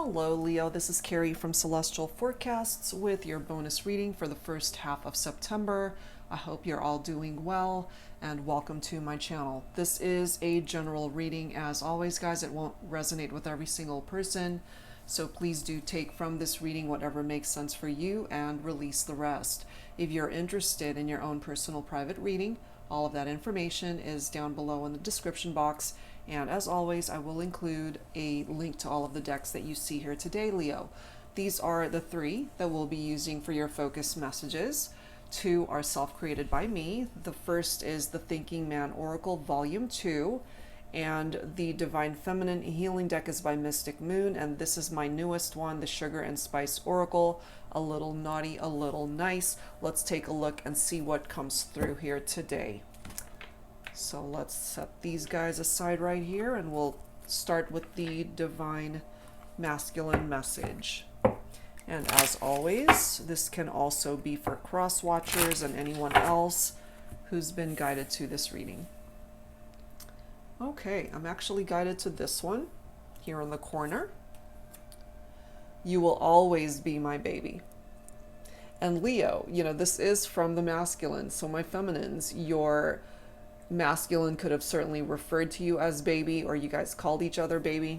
Hello Leo, this is Carrie from Celestial Forecasts with your bonus reading for the first half of September. I hope you're all doing well and welcome to my channel. This is a general reading. As always guys, it won't resonate with every single person, so please do take from this reading whatever makes sense for you and release the rest. If you're interested in your own personal private reading, all of that information is down below in the description box. And as always, I will include a link to all of the decks that you see here today, Leo. These are the three that we'll be using for your focus messages. Two are self-created by me. The first is the Thinking Man Oracle Volume 2. And the Divine Feminine Healing deck is by Mystic Moon. And this is my newest one, the Sugar and Spice Oracle. A little naughty, a little nice. Let's take a look and see what comes through here today. So let's set these guys aside right here and we'll start with the Divine Masculine message. And as always, this can also be for cross watchers and anyone else who's been guided to this reading. Okay, I'm actually guided to this one here in the corner. You will always be my baby. And Leo, you know, this is from the masculine, so my feminines, your masculine could have certainly referred to you as baby, or you guys called each other baby,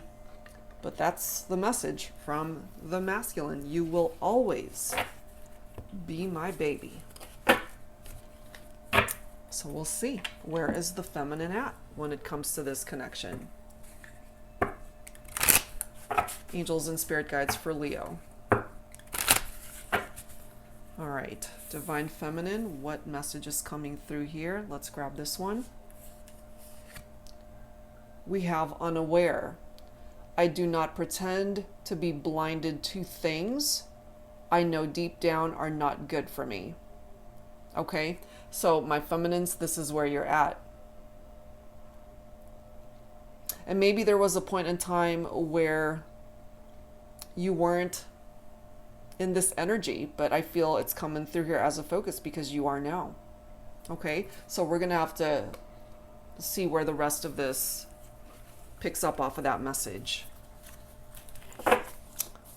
but that's the message from the masculine. You will always be my baby. So we'll see, where is the feminine at when it comes to this connection? Angels and spirit guides for Leo. All right, Divine Feminine, what message is coming through here? Let's grab this one. We have unaware. I do not pretend to be blinded to things I know deep down are not good for me. Okay, so my feminines, this is where you're at. And maybe there was a point in time where you weren't in this energy, but I feel it's coming through here as a focus because you are now. Okay, so we're gonna have to see where the rest of this picks up off of that message.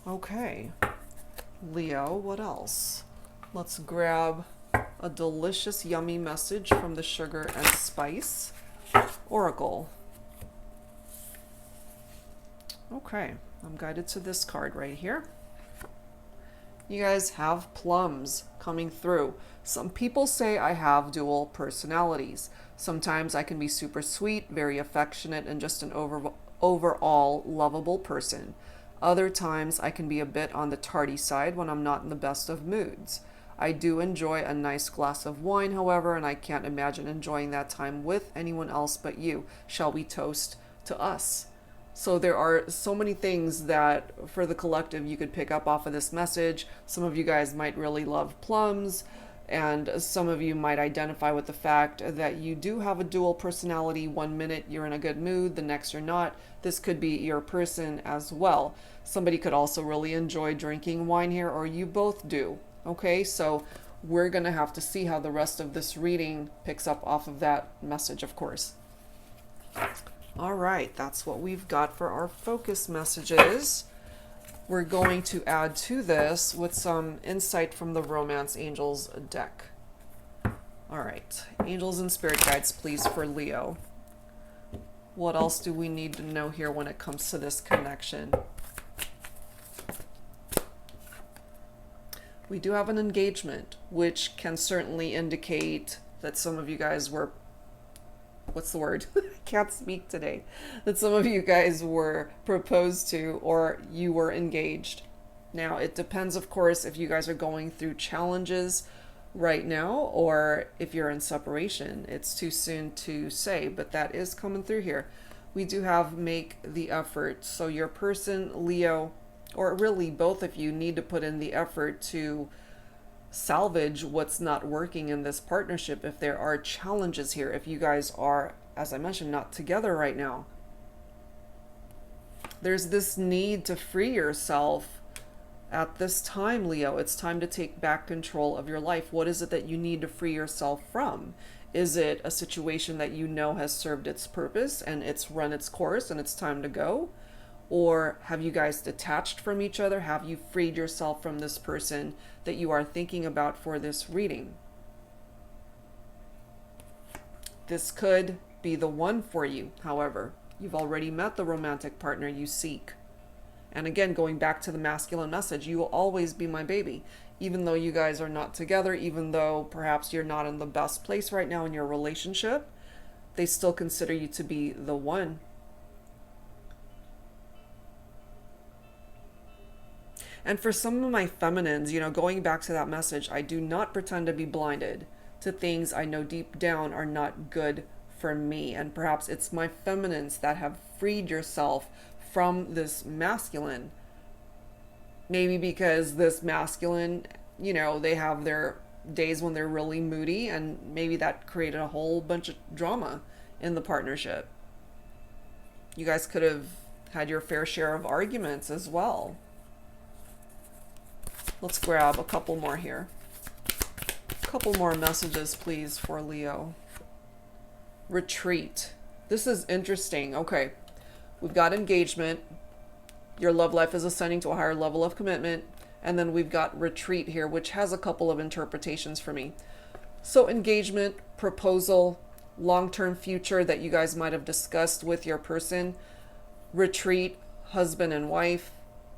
Okay, Leo, what else? Let's grab a delicious, yummy message from the Sugar and Spice Oracle. Okay, I'm guided to this card right here. You guys have plums coming through. Some people say I have dual personalities. Sometimes I can be super sweet, very affectionate, and just an overall lovable person. Other times I can be a bit on the tardy side when I'm not in the best of moods. I do enjoy a nice glass of wine, however, and I can't imagine enjoying that time with anyone else but you. Shall we toast to us? So there are so many things that for the collective you could pick up off of this message. Some of you guys might really love plums, and some of you might identify with the fact that you do have a dual personality. 1 minute you're in a good mood, the next you're not. This could be your person as well. Somebody could also really enjoy drinking wine here, or you both do. Okay, so we're gonna have to see how the rest of this reading picks up off of that message, of course. All right, that's what we've got for our focus messages. We're going to add to this with some insight from the Romance Angels deck. All right, angels and spirit guides, please, for Leo. What else do we need to know here when it comes to this connection? We do have an engagement, which can certainly indicate that some of you guys were, what's the word? I can't speak today. That some of you guys were proposed to, or you were engaged. Now, it depends, of course, if you guys are going through challenges right now, or if you're in separation. It's too soon to say, but that is coming through here. We do have make the effort. So your person, Leo, or really both of you, need to put in the effort to salvage what's not working in this partnership. If there are challenges here, if you guys are, as I mentioned, not together right now, there's this need to free yourself at this time, Leo. It's time to take back control of your life. What is it that you need to free yourself from? Is it a situation that you know has served its purpose and it's run its course and it's time to go? Or have you guys detached from each other? Have you freed yourself from this person that you are thinking about for this reading? This could be the one for you, however. You've already met the romantic partner you seek. And again, going back to the masculine message, you will always be my baby. Even though you guys are not together, even though perhaps you're not in the best place right now in your relationship, they still consider you to be the one. And for some of my feminines, going back to that message, I do not pretend to be blinded to things I know deep down are not good for me. And perhaps it's my feminines that have freed yourself from this masculine. Maybe because this masculine, they have their days when they're really moody, and maybe that created a whole bunch of drama in the partnership. You guys could have had your fair share of arguments as well. Let's grab a couple more here. A couple more messages, please, for Leo. Retreat. This is interesting. Okay, we've got engagement. Your love life is ascending to a higher level of commitment. And then we've got retreat here, which has a couple of interpretations for me. So engagement, proposal, long-term future that you guys might have discussed with your person. Retreat, husband and wife.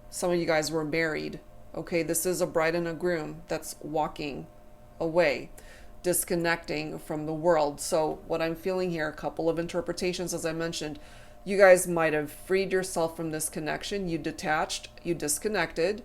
Some of you guys were married. Okay, this is a bride and a groom that's walking away, disconnecting from the world. So what I'm feeling here, a couple of interpretations, as I mentioned, you guys might have freed yourself from this connection. You detached, you disconnected,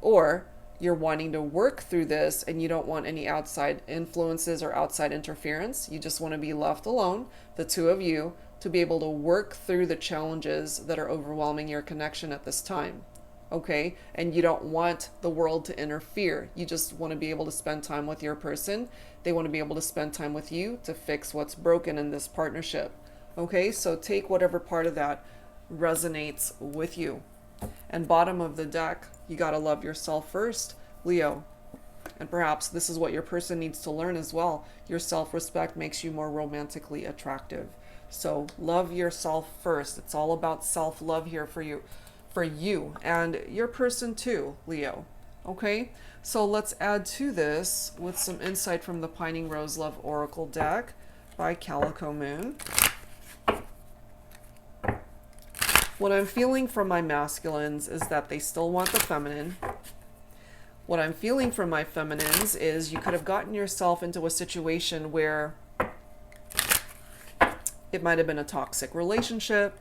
or you're wanting to work through this and you don't want any outside influences or outside interference. You just want to be left alone, the two of you, to be able to work through the challenges that are overwhelming your connection at this time. Okay, and you don't want the world to interfere. You just want to be able to spend time with your person. They want to be able to spend time with you to fix what's broken in this partnership. Okay, so take whatever part of that resonates with you. And bottom of the deck, you got to love yourself first, Leo. And perhaps this is what your person needs to learn as well. Your self-respect makes you more romantically attractive. So love yourself first. It's all about self-love here for you and your person too, Leo. Okay, so let's add to this with some insight from the Pining Rose Love Oracle deck by Calico Moon. What I'm feeling from my masculines is that they still want the feminine. What I'm feeling from my feminines is you could have gotten yourself into a situation where it might have been a toxic relationship.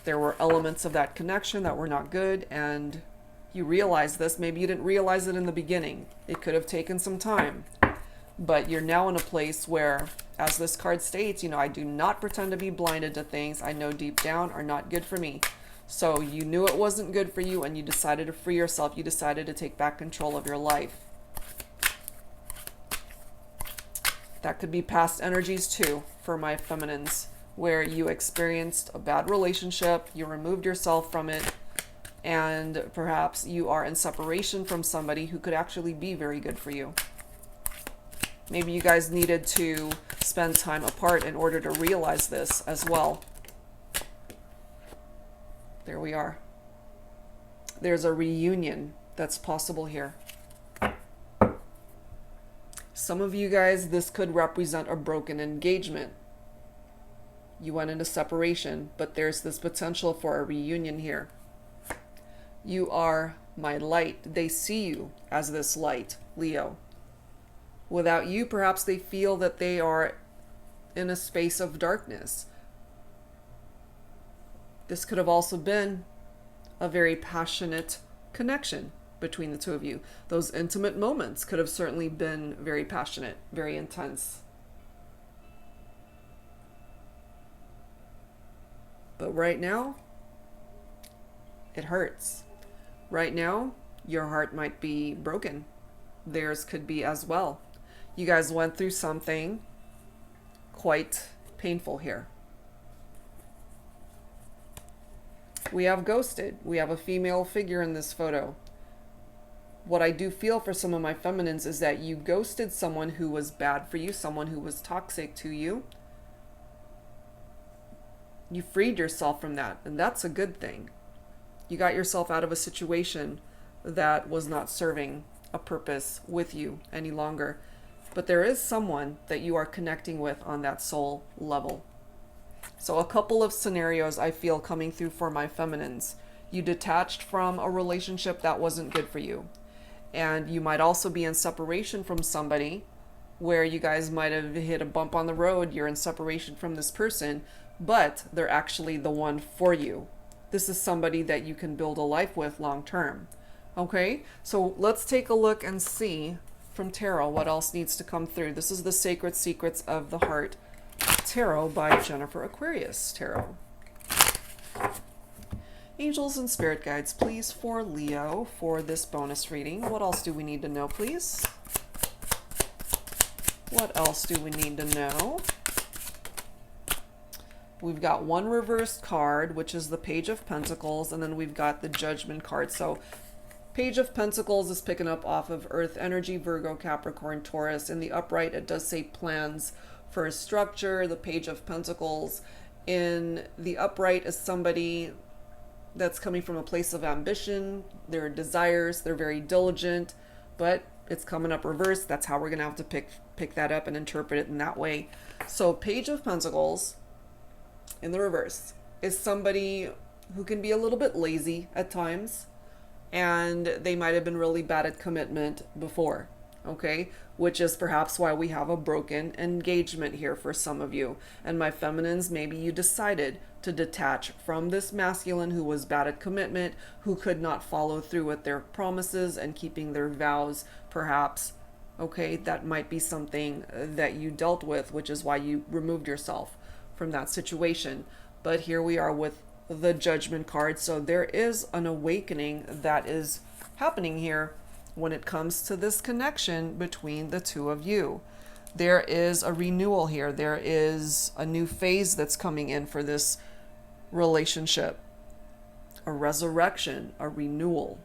There were elements of that connection that were not good, and you realize this. Maybe you didn't realize it in the beginning. It could have taken some time. But you're now in a place where, as this card states, I do not pretend to be blinded to things I know deep down are not good for me. So you knew it wasn't good for you, and you decided to free yourself. You decided to take back control of your life. That could be past energies too for my feminines, where you experienced a bad relationship, you removed yourself from it, and perhaps you are in separation from somebody who could actually be very good for you. Maybe you guys needed to spend time apart in order to realize this as well. There we are. There's a reunion that's possible here. Some of you guys, this could represent a broken engagement. You went into separation, but there's this potential for a reunion here. You are my light. They see you as this light, Leo. Without you, perhaps they feel that they are in a space of darkness. This could have also been a very passionate connection between the two of you. Those intimate moments could have certainly been very passionate, very intense. But right now, it hurts. Right now, your heart might be broken. Theirs could be as well. You guys went through something quite painful here. We have ghosted. We have a female figure in this photo. What I do feel for some of my feminines is that you ghosted someone who was bad for you, someone who was toxic to you. You freed yourself from that, and that's a good thing. You got yourself out of a situation that was not serving a purpose with you any longer. But there is someone that you are connecting with on that soul level. So a couple of scenarios I feel coming through for my feminines. You detached from a relationship that wasn't good for you. And you might also be in separation from somebody where you guys might have hit a bump on the road. You're in separation from this person, but they're actually the one for you. This is somebody that you can build a life with long term. Okay, so let's take a look and see from tarot what else needs to come through. This is the Sacred Secrets of the Heart Tarot by Jennifer Aquarius Tarot. Angels and spirit guides, please, for Leo for this bonus reading. What else do we need to know, please? What else do we need to know? We've got one reversed card, which is the Page of Pentacles, and then we've got the Judgment card. So Page of Pentacles is picking up off of Earth energy, Virgo, Capricorn, Taurus. In the upright, it does say plans for a structure. The Page of Pentacles in the upright is somebody that's coming from a place of ambition, their desires, they're very diligent, but it's coming up reversed. That's how we're going to have to pick that up and interpret it in that way. So Page of Pentacles in the reverse is somebody who can be a little bit lazy at times, and they might have been really bad at commitment before, okay? Which is perhaps why we have a broken engagement here for some of you. And my feminines, maybe you decided to detach from this masculine who was bad at commitment, who could not follow through with their promises and keeping their vows, perhaps. Okay, that might be something that you dealt with, which is why you removed yourself from that situation. But here we are with the Judgment card. So there is an awakening that is happening here when it comes to this connection between the two of you. There is a renewal here. There is a new phase that's coming in for this relationship. A resurrection, a renewal,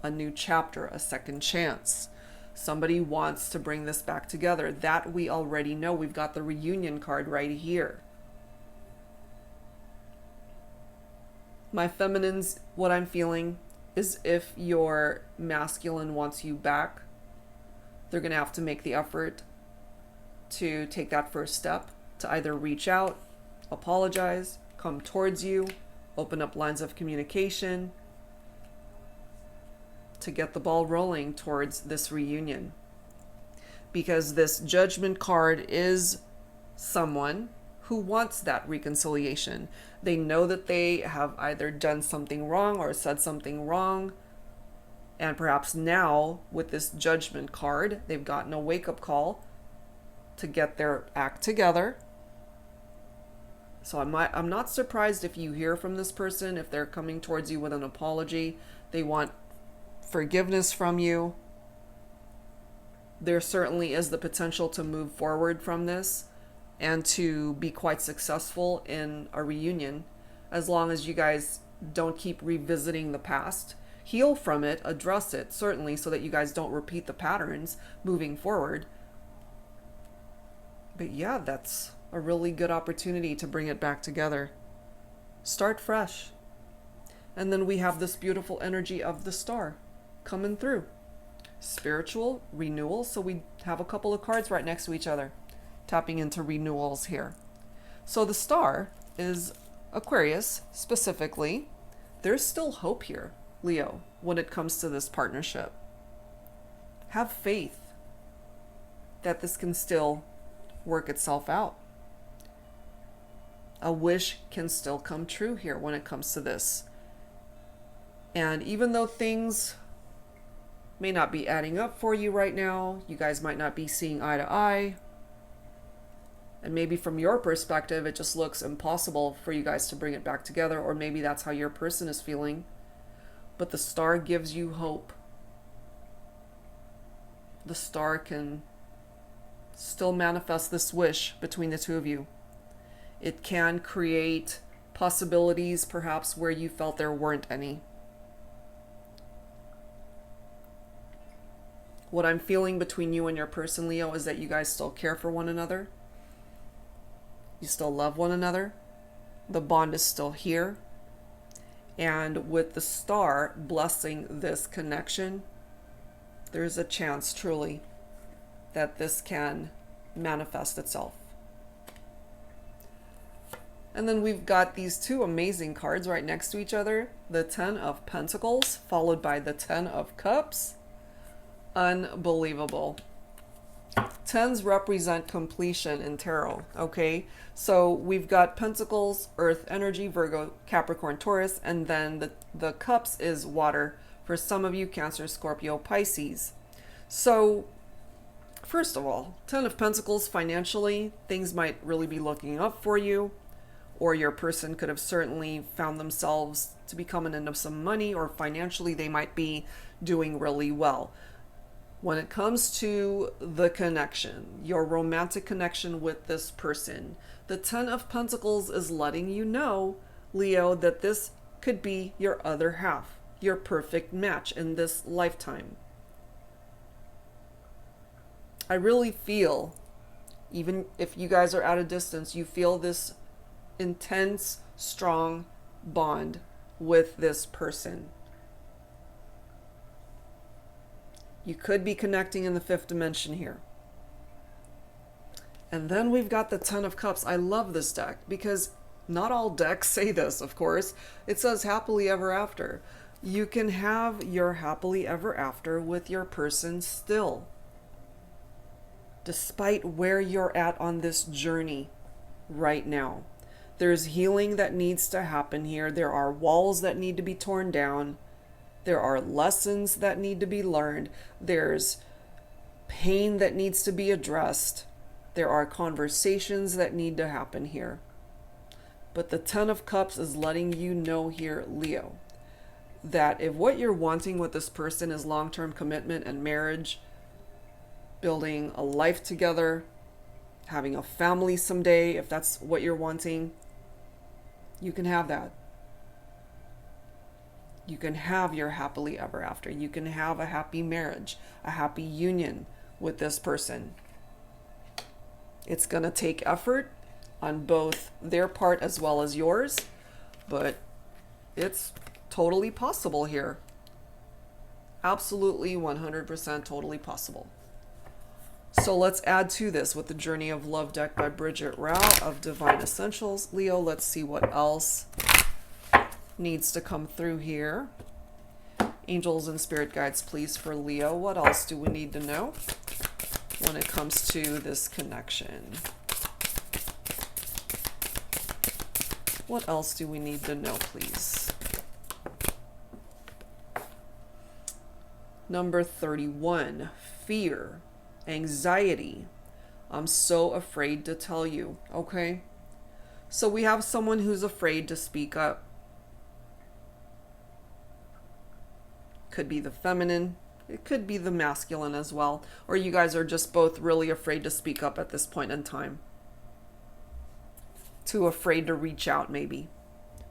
a new chapter, a second chance. Somebody wants to bring this back together. That we already know. We've got the reunion card right here. My feminines, what I'm feeling is if your masculine wants you back, they're going to have to make the effort to take that first step, to either reach out, apologize, come towards you, open up lines of communication, to get the ball rolling towards this reunion. Because this Judgment card is someone who wants that reconciliation. They know that they have either done something wrong or said something wrong. And perhaps now with this Judgment card, they've gotten a wake-up call to get their act together. So I'm not surprised if you hear from this person, if they're coming towards you with an apology. They want forgiveness from you. There certainly is the potential to move forward from this and to be quite successful in a reunion, as long as you guys don't keep revisiting the past. Heal from it, address it, certainly, so that you guys don't repeat the patterns moving forward. But yeah, that's a really good opportunity to bring it back together. Start fresh. And then we have this beautiful energy of the star coming through. Spiritual renewal. So we have a couple of cards right next to each other, tapping into renewals here. So the star is Aquarius specifically. There's still hope here, Leo, when it comes to this partnership. Have faith that this can still work itself out. A wish can still come true here when it comes to this. And even though things may not be adding up for you right now, you guys might not be seeing eye to eye, and maybe from your perspective it just looks impossible for you guys to bring it back together, or maybe that's how your person is feeling, but the star gives you hope. The star can still manifest this wish between the two of you. It can create possibilities perhaps where you felt there weren't any. What I'm feeling between you and your person, Leo, is that you guys still care for one another. You still love one another. The bond is still here. And with the star blessing this connection, there's a chance truly that this can manifest itself. And then we've got these two amazing cards right next to each other. The 10 of Pentacles followed by the 10 of Cups. Unbelievable. Tens represent completion in tarot, okay? So we've got Pentacles, Earth energy, Virgo, Capricorn, Taurus, and then the Cups is water for some of you, Cancer, Scorpio, Pisces. So first of all, 10 of Pentacles, financially, things might really be looking up for you, or your person could have certainly found themselves to be coming into some money, or financially they might be doing really well. When it comes to the connection, your romantic connection with this person, the 10 of Pentacles is letting you know, Leo, that this could be your other half, your perfect match in this lifetime. I really feel, even if you guys are at a distance, you feel this intense, strong bond with this person. You could be connecting in the 5th dimension here. And then we've got the 10 of Cups. I love this deck because not all decks say this, of course. It says happily ever after. You can have your happily ever after with your person still, despite where you're at on this journey right now. There's healing that needs to happen here. There are walls that need to be torn down. There are lessons that need to be learned. There's pain that needs to be addressed. There are conversations that need to happen here. But the 10 of Cups is letting you know here, Leo, that if what you're wanting with this person is long-term commitment and marriage, building a life together, having a family someday, if that's what you're wanting, you can have that. You can have your happily ever after. You can have a happy marriage, a happy union with this person. It's going to take effort on both their part as well as yours, but it's totally possible here. Absolutely 100% totally possible. So let's add to this with the Journey of Love deck by Bridget Rao of Divine Essentials. Leo, let's see what else needs to come through here. Angels and spirit guides, please, for Leo. What else do we need to know when it comes to this connection? What else do we need to know, please? Number 31, fear, anxiety. I'm so afraid to tell you, okay? So we have someone who's afraid to speak up. Could be the feminine, it could be the masculine as well, or you guys are just both really afraid to speak up at this point in time. Too afraid to reach out, maybe.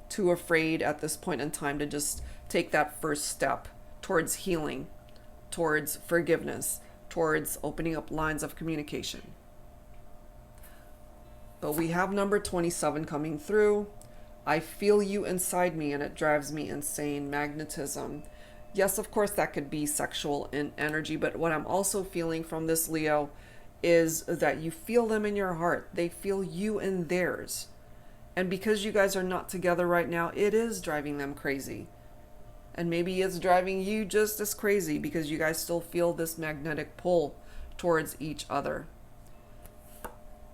Too afraid at this point in time to just take that first step towards healing, towards forgiveness, towards opening up lines of communication. But we have number 27 coming through. I feel you inside me and it drives me insane. Magnetism. Yes, of course, that could be sexual in energy, but what I'm also feeling from this, Leo, is that you feel them in your heart. They feel you in theirs. And because you guys are not together right now, it is driving them crazy. And maybe it's driving you just as crazy because you guys still feel this magnetic pull towards each other.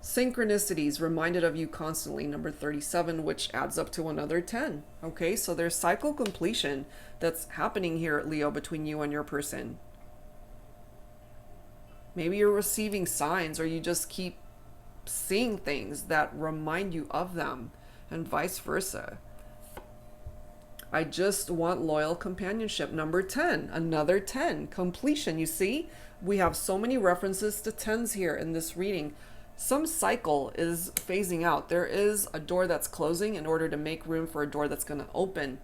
Synchronicities, reminded of you constantly, number 37, which adds up to another 10. Okay, so there's cycle completion that's happening here, Leo, between you and your person. Maybe you're receiving signs, or you just keep seeing things that remind you of them, and vice versa. I just want loyal companionship. Number 10, another 10, completion. You see, we have so many references to 10s here in this reading. Some cycle is phasing out. There is a door that's closing in order to make room for a door that's going to open.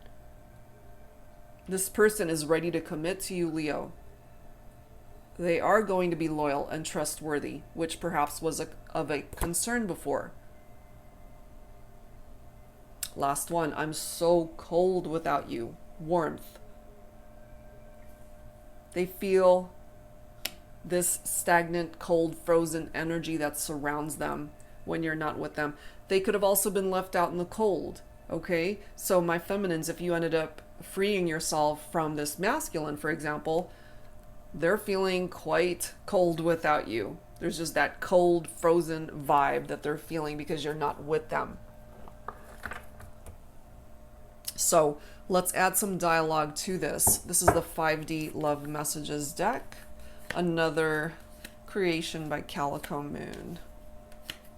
This person is ready to commit to you, Leo. They are going to be loyal and trustworthy, which perhaps was of a concern before. Last one. I'm so cold without you. Warmth. They feel this stagnant, cold, frozen energy that surrounds them when you're not with them. They could have also been left out in the cold. Okay? So my feminines, if you ended up freeing yourself from this masculine, for example, they're feeling quite cold without you. There's just that cold, frozen vibe that they're feeling because you're not with them. So let's add some dialogue to this. This is the 5D Love Messages deck. Another creation by Calico Moon.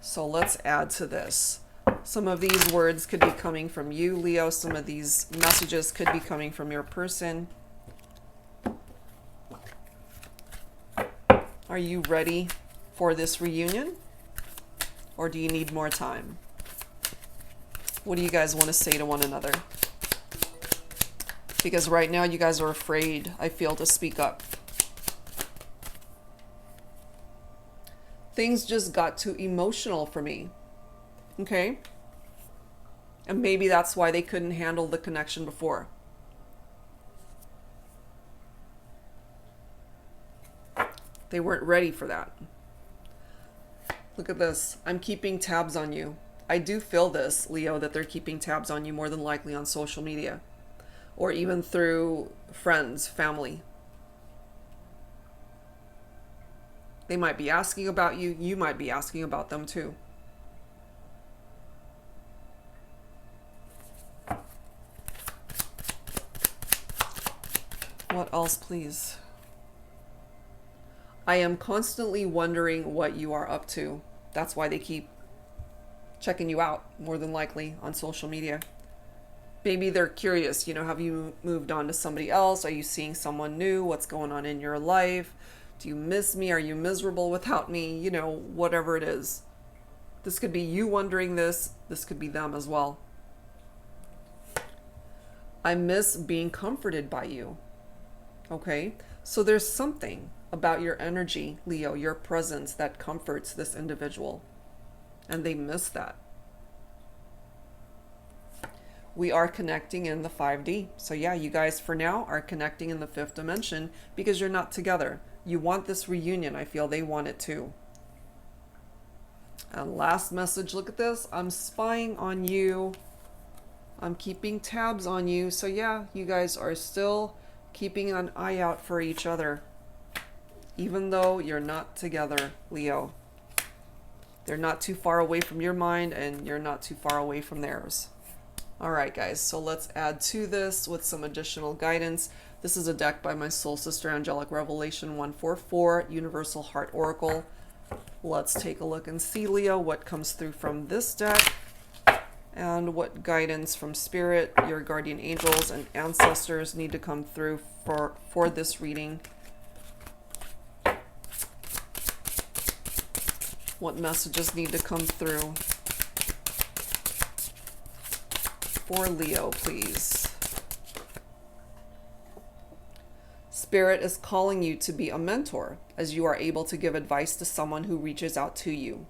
So let's add to this. Some of these words could be coming from you, Leo. Some of these messages could be coming from your person. Are you ready for this reunion? Or do you need more time? What do you guys want to say to one another? Because right now you guys are afraid, I feel, to speak up. Things just got too emotional for me. Okay? And maybe that's why they couldn't handle the connection before. They weren't ready for that. Look at this. I'm keeping tabs on you. I do feel this, Leo, that they're keeping tabs on you more than likely on social media. Or even through friends, family. They might be asking about you. You might be asking about them too. What else, please? I am constantly wondering what you are up to. That's why they keep checking you out, more than likely, on social media. Maybe they're curious, you know, have you moved on to somebody else? Are you seeing someone new? What's going on in your life? Do you miss me? Are you miserable without me? You know, whatever it is. This could be you wondering this. This could be them as well. I miss being comforted by you. Okay? So there's something about your energy, Leo, your presence that comforts this individual. And they miss that. We are connecting in the 5D. So yeah, you guys for now are connecting in the 5th dimension because you're not together. You want this reunion. I feel they want it too. And last message, look at this. I'm spying on you. I'm keeping tabs on you. So yeah, you guys are still keeping an eye out for each other. Even though you're not together, Leo. They're not too far away from your mind and you're not too far away from theirs. All right, guys, so let's add to this with some additional guidance. This is a deck by my soul sister, Angelic Revelation 144, Universal Heart Oracle. Let's take a look and see, Leo, what comes through from this deck and what guidance from Spirit, your guardian angels, and ancestors need to come through for this reading. What messages need to come through for Leo, please. Spirit is calling you to be a mentor as you are able to give advice to someone who reaches out to you.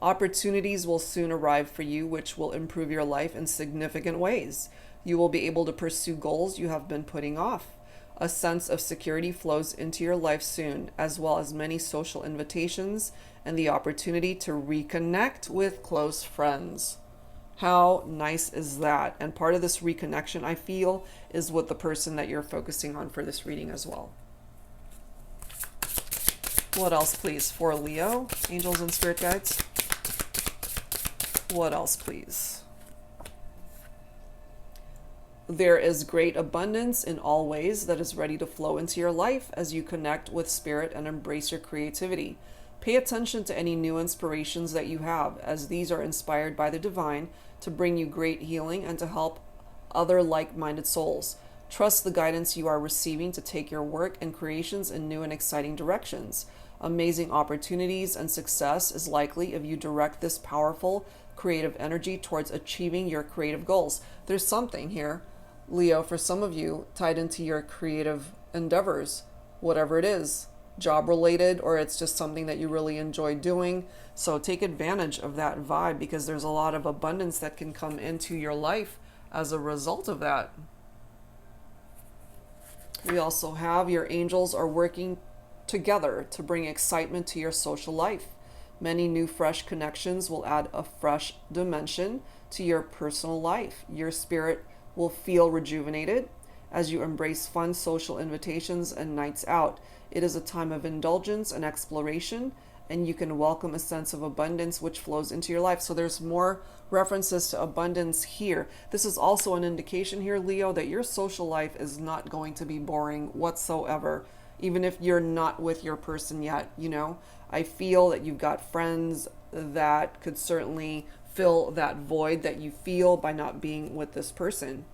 Opportunities will soon arrive for you, which will improve your life in significant ways. You will be able to pursue goals you have been putting off. A sense of security flows into your life soon, as well as many social invitations and the opportunity to reconnect with close friends. How nice is that? And part of this reconnection, I feel, is with the person that you're focusing on for this reading as well. What else, please, for Leo? Angels and spirit guides. What else, please? There is great abundance in all ways that is ready to flow into your life as you connect with spirit and embrace your creativity. Pay attention to any new inspirations that you have, as these are inspired by the divine to bring you great healing and to help other like-minded souls. Trust the guidance you are receiving to take your work and creations in new and exciting directions. Amazing opportunities and success is likely if you direct this powerful creative energy towards achieving your creative goals. There's something here, Leo, for some of you tied into your creative endeavors, whatever it is. job related, or it's just something that you really enjoy doing. So take advantage of that vibe, because there's a lot of abundance that can come into your life as a result of that. We also have your angels are working together to bring excitement to your social life. Many new fresh connections will add a fresh dimension to your personal life. Your spirit will feel rejuvenated as you embrace fun social invitations and nights out. It is a time of indulgence and exploration, and you can welcome a sense of abundance which flows into your life. So there's more references to abundance here. This is also an indication here, Leo, that your social life is not going to be boring whatsoever, even if you're not with your person yet. You know, I feel that you've got friends that could certainly fill that void that you feel by not being with this person.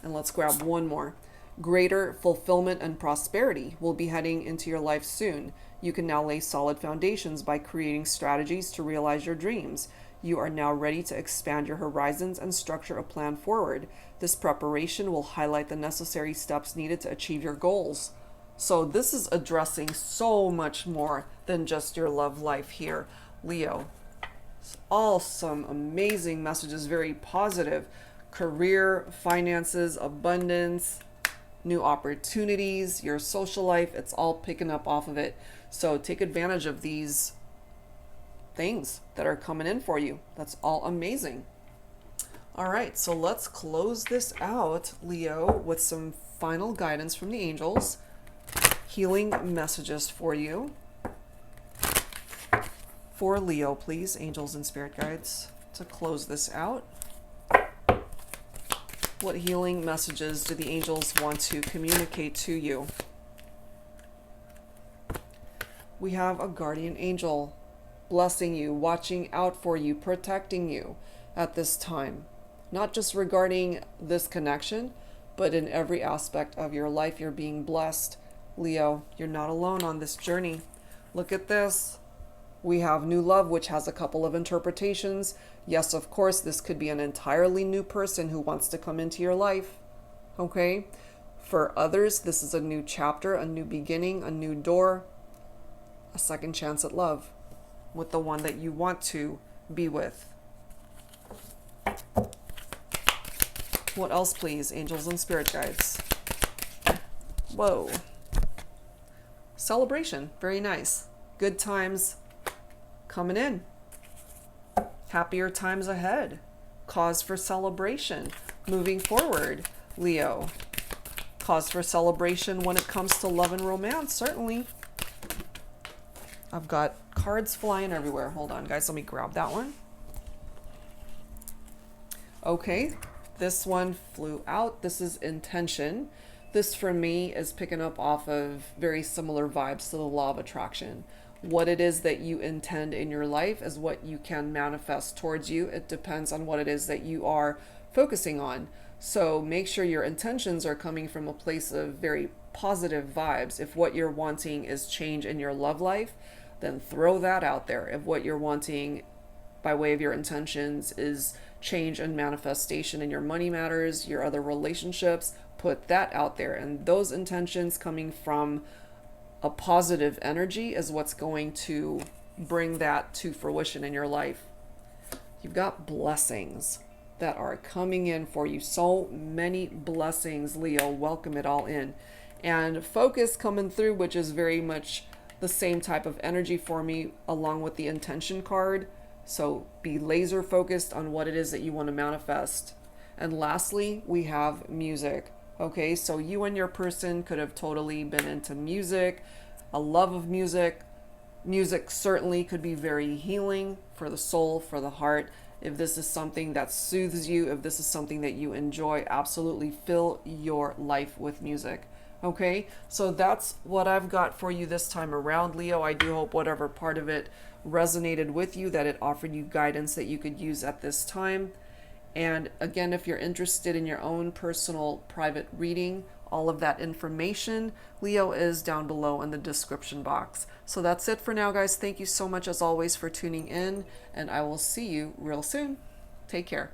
And let's grab one more. Greater fulfillment and prosperity will be heading into your life soon. You can now lay solid foundations by creating strategies to realize your dreams. You are now ready to expand your horizons and structure a plan forward. This preparation will highlight the necessary steps needed to achieve your goals. So this is addressing so much more than just your love life here, Leo. It's all some amazing messages, very positive. Career, finances, abundance, new opportunities, your social life, it's all picking up off of it. So take advantage of these things that are coming in for you. That's all amazing. All right, so let's close this out, Leo, with some final guidance from the angels. Healing messages for you. For Leo, please, angels and spirit guides, to close this out. What healing messages do the angels want to communicate to you? We have a guardian angel blessing you, watching out for you, protecting you at this time. Not just regarding this connection, but in every aspect of your life, you're being blessed. Leo, you're not alone on this journey. Look at this. We have new love, which has a couple of interpretations. Yes, of course, this could be an entirely new person who wants to come into your life. Okay? For others, this is a new chapter, a new beginning, a new door, a second chance at love with the one that you want to be with. What else, please, angels and spirit guides? Whoa. Celebration. Very nice. Good times coming in. Happier times ahead. Cause for celebration. Moving forward, Leo. Cause for celebration when it comes to love and romance, certainly. I've got cards flying everywhere. Hold on, guys. Let me grab that one. Okay. This one flew out. This is intention. This for me is picking up off of very similar vibes to the law of attraction. What it is that you intend in your life is what you can manifest towards you. It depends on what it is that you are focusing on. So make sure your intentions are coming from a place of very positive vibes. If what you're wanting is change in your love life, then throw that out there. If what you're wanting by way of your intentions is change and manifestation in your money matters, your other relationships, put that out there. And those intentions coming from a positive energy is what's going to bring that to fruition in your life. You've got blessings that are coming in for you. So many blessings, Leo. Welcome it all in. And focus coming through, which is very much the same type of energy for me, along with the intention card. So be laser focused on what it is that you want to manifest. And lastly, we have music. Okay, so you and your person could have totally been into music, a love of music. Music certainly could be very healing for the soul, for the heart. If this is something that soothes you, if this is something that you enjoy, absolutely fill your life with music. Okay, so that's what I've got for you this time around, Leo. I do hope whatever part of it resonated with you, that it offered you guidance that you could use at this time. And again, if you're interested in your own personal private reading, all of that information, Leo, is down below in the description box. So that's it for now, guys. Thank you so much, as always, for tuning in, and I will see you real soon. Take care.